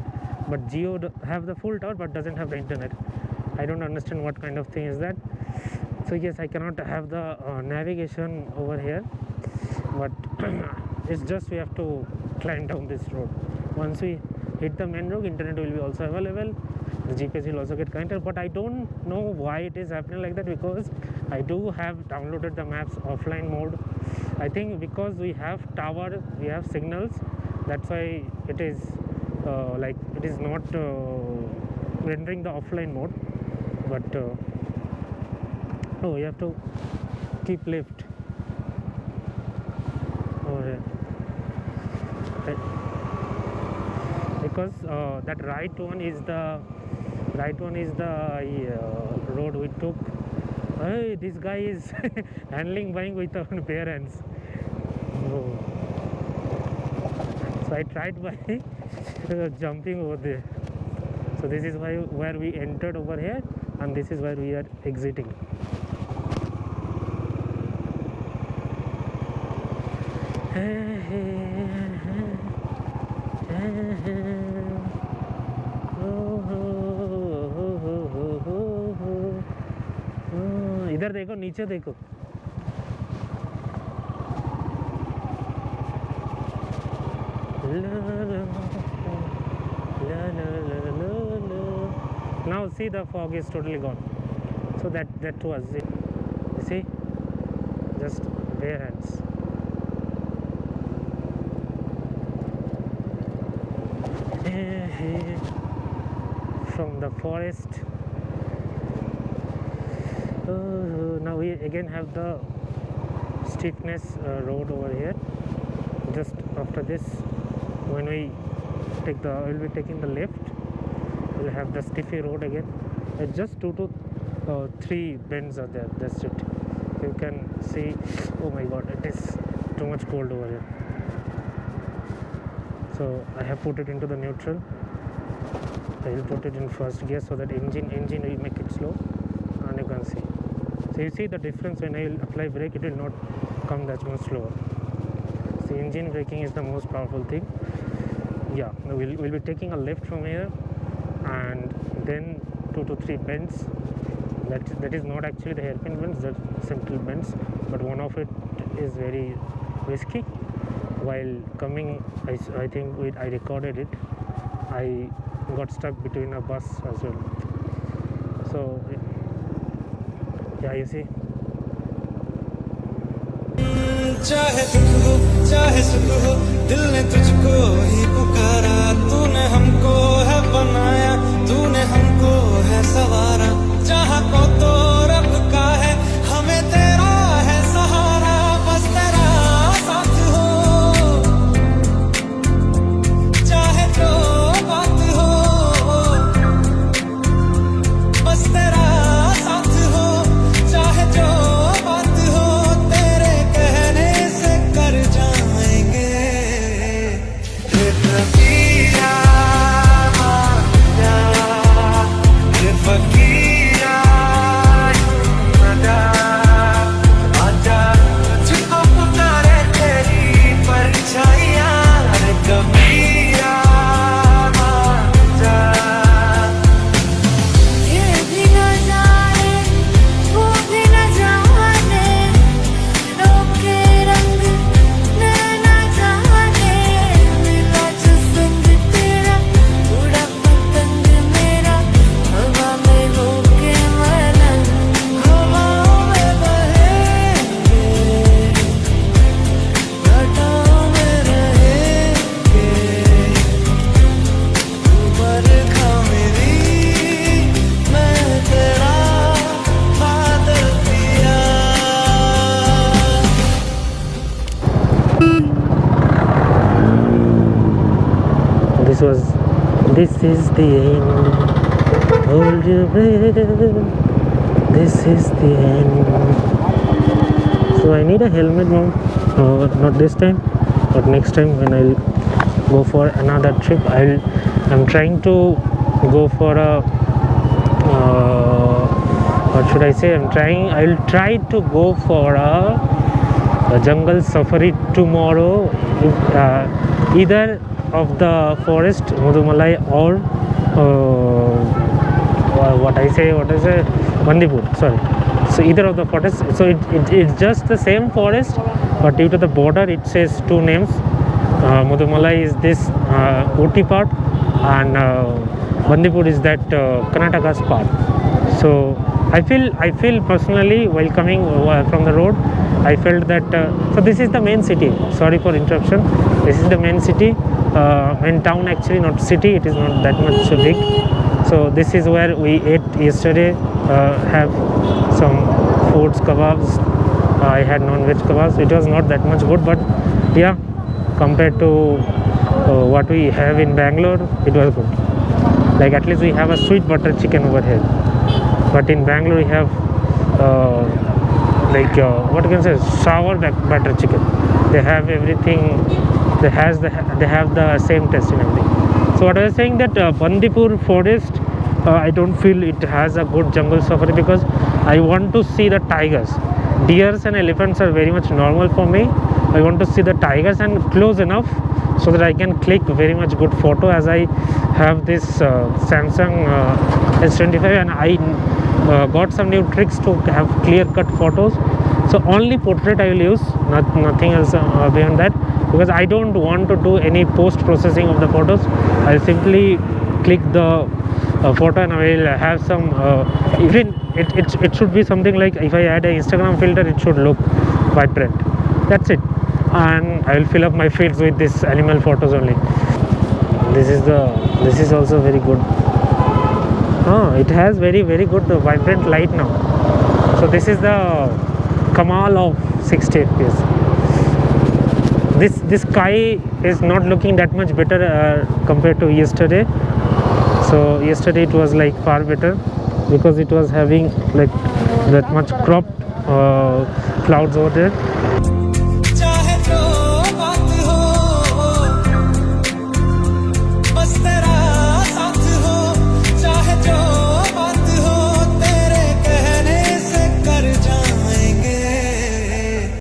[SPEAKER 1] But Jio have the full tower, but doesn't have the internet. I don't understand what kind of thing is that. So yes, I cannot have the navigation over here, but it's just we have to climb down this road. Once we hit the main road, internet will be also available, the GPS will also get connected. But I don't know why it is happening like that, because I do have downloaded the maps offline mode. I think because we have tower, we have signals, that's why it is like it is not rendering the offline mode. But oh, you have to keep left over here. Because that right one is the road we took. Hey, this guy is handling bike with our bare hands. Oh. So I tried by jumping over there. So this is where we entered over here, and this is where we are exiting. इधर देखो, नीचे देखो. Now see, the fog is totally gone. So that was it. You see, just bare hands. From the forest. Now we again have the steepness road over here. Just after this, when we we'll be taking the left, we'll have the stiffy road again. Just 2 to 3 bends are there. That's it. You can see. Oh my God, it is too much cold over here. So I have put it into the neutral. I will put it in first gear so that engine will make it slow, and you can see. So you see the difference. When I will apply brake, it will not come that much slower. So engine braking is the most powerful thing. Yeah, we'll be taking a left from here, and then 2 to 3 bends. That is not actually the hairpin bends, they're simple bends, but one of it is very risky. While coming, I think I recorded it. I got stuck between a bus as well. So yeah, you see.
[SPEAKER 5] चाहे दुख हो चाहे सुख हो, दिल ने तुझको ही पुकारा. तूने हमको है बनाया, तूने हमको है सवारा. जहाँ को तो रब का है, हमें तेरा है सहारा. बस तेरा साथ हो, चाहे जो बात हो. बस तेरा साथ हो, चाहे जो बात हो. तेरे कहने से कर जाएंगे. हे फकीरा माया, हे फकीरा मदा. आजा तुझको पुकारे तेरी परछाइयाँ. रे कबीरा माया.
[SPEAKER 3] ये भी न जाने वो भी न जाने, रोके रंग न जाने. मिला जो संग तेरा, उड़ा पतंग मेरा, हवा में होके मलंग.
[SPEAKER 5] हवाओं में बहेंगे, घाटों में रहेंगे. तू बरखा मेरी, मैं तेरा बादल पिया.
[SPEAKER 1] This is the end. Hold your breath. This is the end. So I need a helmet mount. Not this time, but next time when I'll go for another trip. I'm trying to go for a what should I say? I'll try to go for a jungle safari tomorrow. Either of the forest, Mudumalai or Bandipur. Sorry. So either of the forests. So it's just the same forest, but due to the border, it says two names. Mudumalai is this Ooty part, and Bandipur is that Karnataka's part. So I feel personally, while coming from the road, I felt that so this is the main city. Sorry for interruption. This is the main city, main town actually, not city. It is not that much big. So this is where we ate yesterday. Have some foods, kebabs. I had non-veg kebabs. It was not that much good, but yeah, compared to what we have in Bangalore, it was good. Like at least we have a sweet butter chicken over here. But in Bangalore we have what you can say, sour butter chicken. They have everything. They have the same taste and everything. So what I was saying that Bandipur forest, I don't feel it has a good jungle safari because I want to see the tigers. Deers and elephants are very much normal for me. I want to see the tigers and close enough so that I can click very much good photo, as I have this Samsung S25 and I got some new tricks to have clear-cut photos. So only portrait I will use, nothing else beyond that, because I don't want to do any post-processing of the photos. I'll simply click the photo and I will have some even it should be something like, if I add an Instagram filter, it should look vibrant. That's it. And I will fill up my feeds with this animal photos only. This is also very good. It has very good vibrant light now. So this is the Kamal of 60 FPS. This sky is not looking that much better compared to yesterday. So yesterday it was like far better because it was having like that much cropped clouds over there.